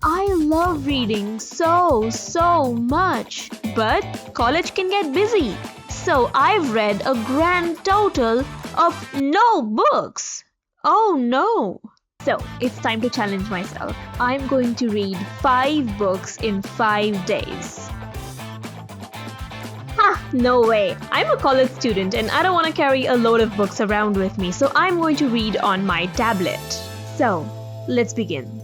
I love reading so much. But college can get busy. So I've read a grand total of no books. Oh no. So it's time to challenge myself. I'm going to read 5 books in 5 days. No way. I'm a college student and I don't want to carry a load of books around with me, so I'm going to read on my tablet. So, let's begin.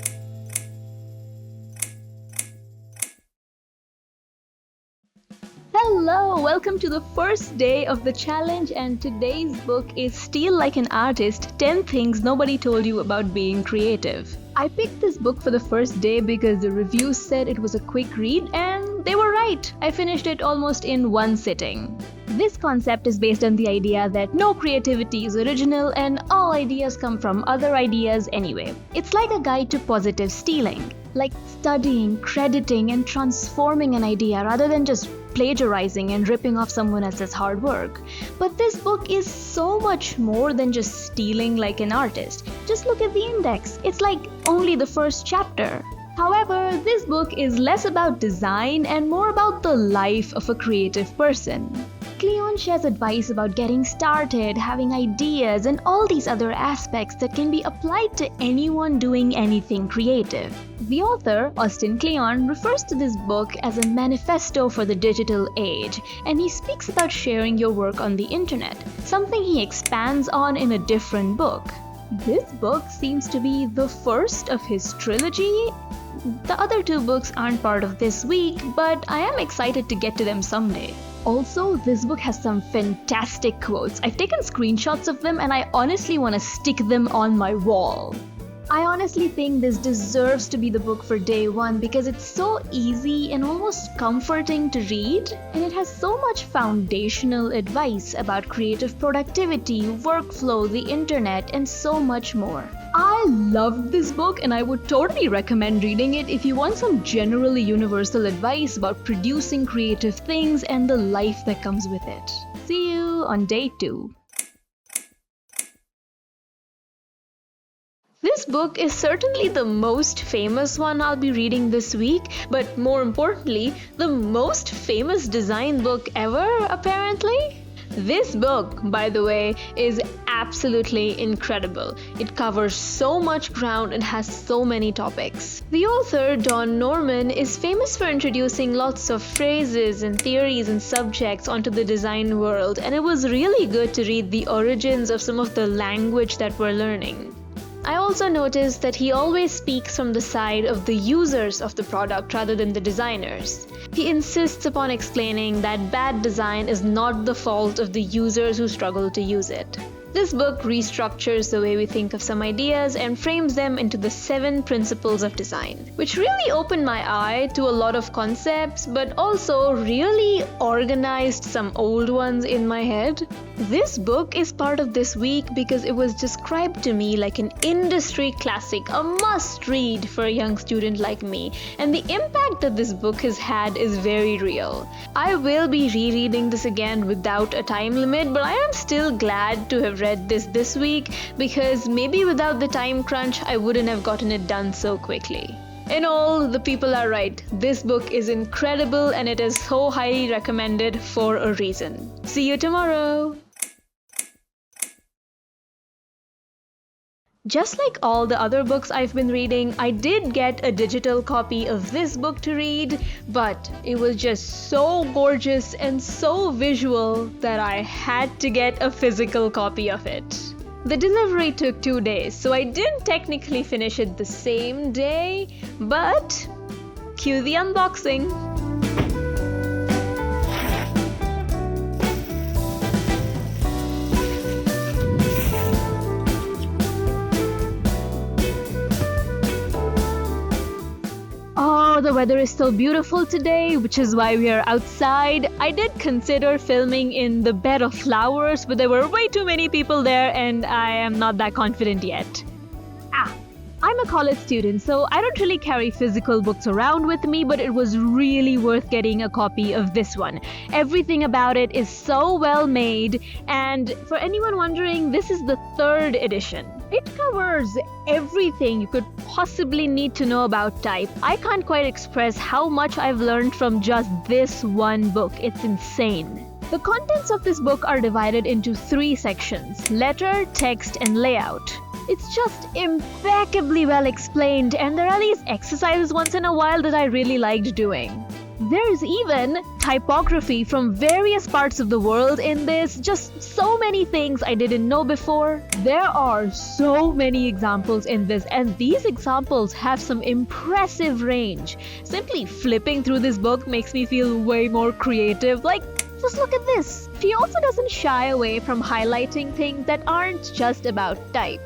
Hello, welcome to the first day of the challenge, and today's book is Steal Like an Artist, 10 Things Nobody Told You About Being Creative. I picked this book for the first day because the reviews said it was a quick read, and they were right. I finished it almost in one sitting. This concept is based on the idea that no creativity is original and all ideas come from other ideas anyway. It's like a guide to positive stealing, like studying, crediting, and transforming an idea rather than just plagiarizing and ripping off someone else's hard work. But this book is so much more than just stealing like an artist. Just look at the index. It's like only the first chapter. However, this book is less about design and more about the life of a creative person. Cleon shares advice about getting started, having ideas, and all these other aspects that can be applied to anyone doing anything creative. The author, Austin Kleon, refers to this book as a manifesto for the digital age, and he speaks about sharing your work on the internet, something he expands on in a different book. This book seems to be the first of his trilogy. The other 2 books aren't part of this week, but I am excited to get to them someday. Also, this book has some fantastic quotes. I've taken screenshots of them and I honestly want to stick them on my wall. I honestly think this deserves to be the book for day 1 because it's so easy and almost comforting to read, and it has so much foundational advice about creative productivity, workflow, the internet, and so much more. I loved this book and I would totally recommend reading it if you want some generally universal advice about producing creative things and the life that comes with it. See you on day 2. This book is certainly the most famous one I'll be reading this week, but more importantly, the most famous design book ever, apparently. This book, by the way, is absolutely incredible. It covers so much ground and has so many topics. The author, Don Norman, is famous for introducing lots of phrases and theories and subjects onto the design world, and it was really good to read the origins of some of the language that we're learning. I also noticed that he always speaks from the side of the users of the product rather than the designers. He insists upon explaining that bad design is not the fault of the users who struggle to use it. This book restructures the way we think of some ideas and frames them into the 7 principles of design, which really opened my eye to a lot of concepts, but also really organized some old ones in my head. This book is part of this week because it was described to me like an industry classic, a must-read for a young student like me, and the impact that this book has had is very real. I will be rereading this again without a time limit, but I am still glad to have read this week because maybe without the time crunch, I wouldn't have gotten it done so quickly. In all, the people are right. This book is incredible and it is so highly recommended for a reason. See you tomorrow! Just like all the other books I've been reading, I did get a digital copy of this book to read, but it was just so gorgeous and so visual that I had to get a physical copy of it. The delivery took 2 days, so I didn't technically finish it the same day, but cue the unboxing. Oh, the weather is so beautiful today, which is why we are outside. I did consider filming in the bed of flowers, but there were way too many people there and I am not that confident yet. I'm a college student, so I don't really carry physical books around with me, but it was really worth getting a copy of this one. Everything about it is so well made, and for anyone wondering, this is the 3rd edition. It covers everything you could possibly need to know about type. I can't quite express how much I've learned from just this one book. It's insane. The contents of this book are divided into 3 sections: letter, text, and layout. It's just impeccably well explained, and there are these exercises once in a while that I really liked doing. There's even typography from various parts of the world in this, just so many things I didn't know before. There are so many examples in this, and these examples have some impressive range. Simply flipping through this book makes me feel way more creative. Like, just look at this. She also doesn't shy away from highlighting things that aren't just about type.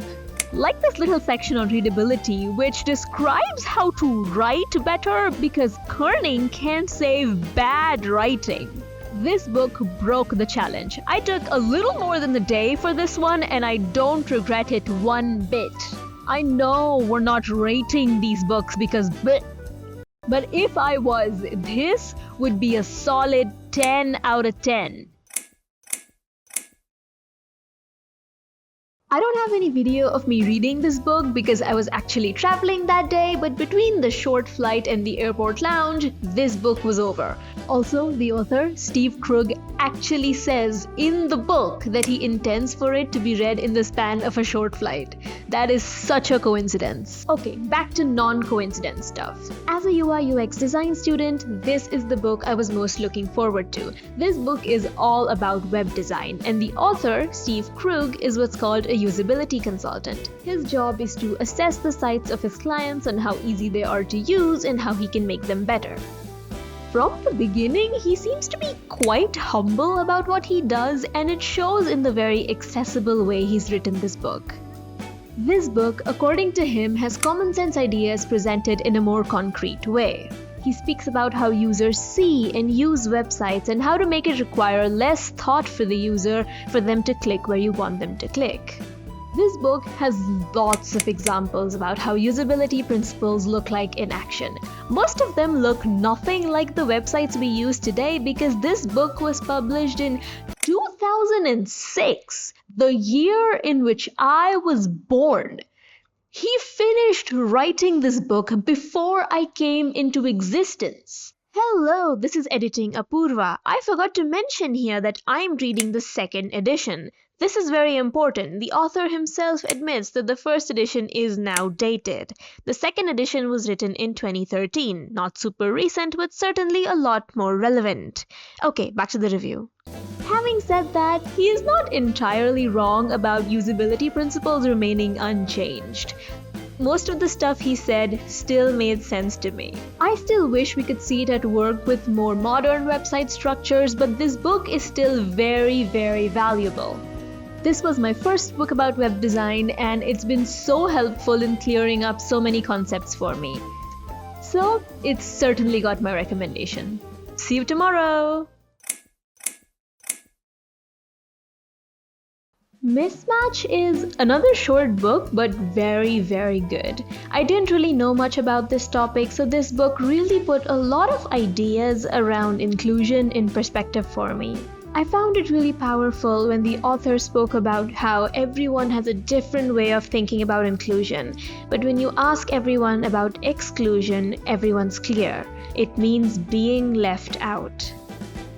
Like this little section on readability, which describes how to write better because kerning can't save bad writing. This book broke the challenge. I took a little more than a day for this one, and I don't regret it one bit. I know we're not rating these books because but if I was, this would be a solid 10 out of 10. I don't have any video of me reading this book because I was actually traveling that day, but between the short flight and the airport lounge, this book was over. Also, the author, Steve Krug, actually says in the book that he intends for it to be read in the span of a short flight. That is such a coincidence. Okay, back to non-coincidence stuff. As a UI UX design student, this is the book I was most looking forward to. This book is all about web design, and the author, Steve Krug, is what's called a usability consultant. His job is to assess the sites of his clients on how easy they are to use and how he can make them better. From the beginning, he seems to be quite humble about what he does, and it shows in the very accessible way he's written this book. This book, according to him, has common sense ideas presented in a more concrete way. He speaks about how users see and use websites and how to make it require less thought for the user for them to click where you want them to click. This book has lots of examples about how usability principles look like in action. Most of them look nothing like the websites we use today because this book was published in 2006, the year in which I was born. He finished writing this book before I came into existence. Hello, this is Editing Apurva. I forgot to mention here that I'm reading the 2nd edition. This is very important. The author himself admits that the 1st edition is now dated. The 2nd edition was written in 2013. Not super recent, but certainly a lot more relevant. Okay, back to the review. Having said that, he is not entirely wrong about usability principles remaining unchanged. Most of the stuff he said still made sense to me. I still wish we could see it at work with more modern website structures, but this book is still very, very valuable. This was my first book about web design, and it's been so helpful in clearing up so many concepts for me. So, it's certainly got my recommendation. See you tomorrow! Mismatch is another short book, but very, very good. I didn't really know much about this topic, so this book really put a lot of ideas around inclusion in perspective for me. I found it really powerful when the author spoke about how everyone has a different way of thinking about inclusion, but when you ask everyone about exclusion, everyone's clear. It means being left out.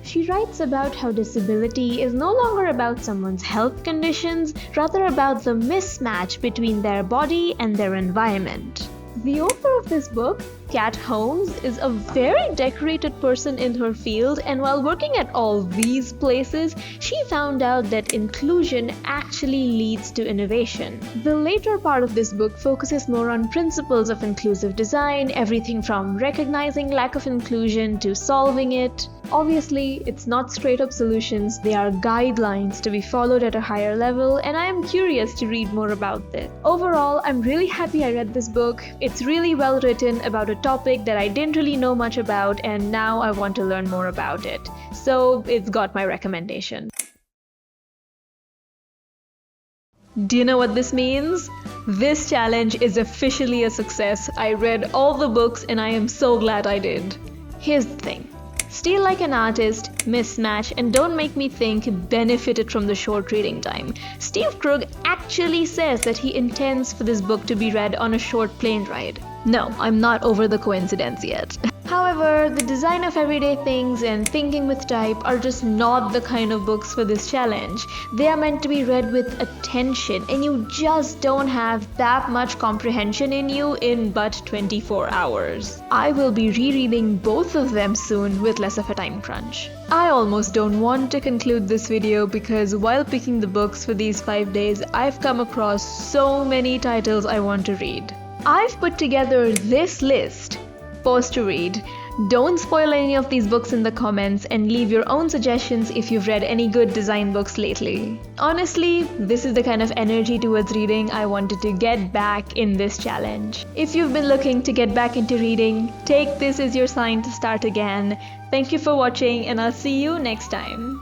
She writes about how disability is no longer about someone's health conditions, rather about the mismatch between their body and their environment. The author of this book, Kat Holmes, is a very decorated person in her field, and while working at all these places, she found out that inclusion actually leads to innovation. The later part of this book focuses more on principles of inclusive design, everything from recognizing lack of inclusion to solving it. Obviously, it's not straight-up solutions, they are guidelines to be followed at a higher level, and I am curious to read more about this. Overall, I'm really happy I read this book. It's really well written about a topic that I didn't really know much about, and now I want to learn more about it. So, it's got my recommendation. Do you know what this means? This challenge is officially a success. I read all the books and I am so glad I did. Here's the thing. Steal Like an Artist, Mismatch, and Don't Make Me Think benefited from the short reading time. Steve Krug actually says that he intends for this book to be read on a short plane ride. No, I'm not over the coincidence yet. However, The Design of Everyday Things and Thinking with Type are just not the kind of books for this challenge. They are meant to be read with attention, and you just don't have that much comprehension in you in but 24 hours. I will be rereading both of them soon with less of a time crunch. I almost don't want to conclude this video because while picking the books for these 5 days, I've come across so many titles I want to read. I've put together this list. Pause to read. Don't spoil any of these books in the comments and leave your own suggestions if you've read any good design books lately. Honestly, this is the kind of energy towards reading I wanted to get back in this challenge. If you've been looking to get back into reading, take this as your sign to start again. Thank you for watching, and I'll see you next time.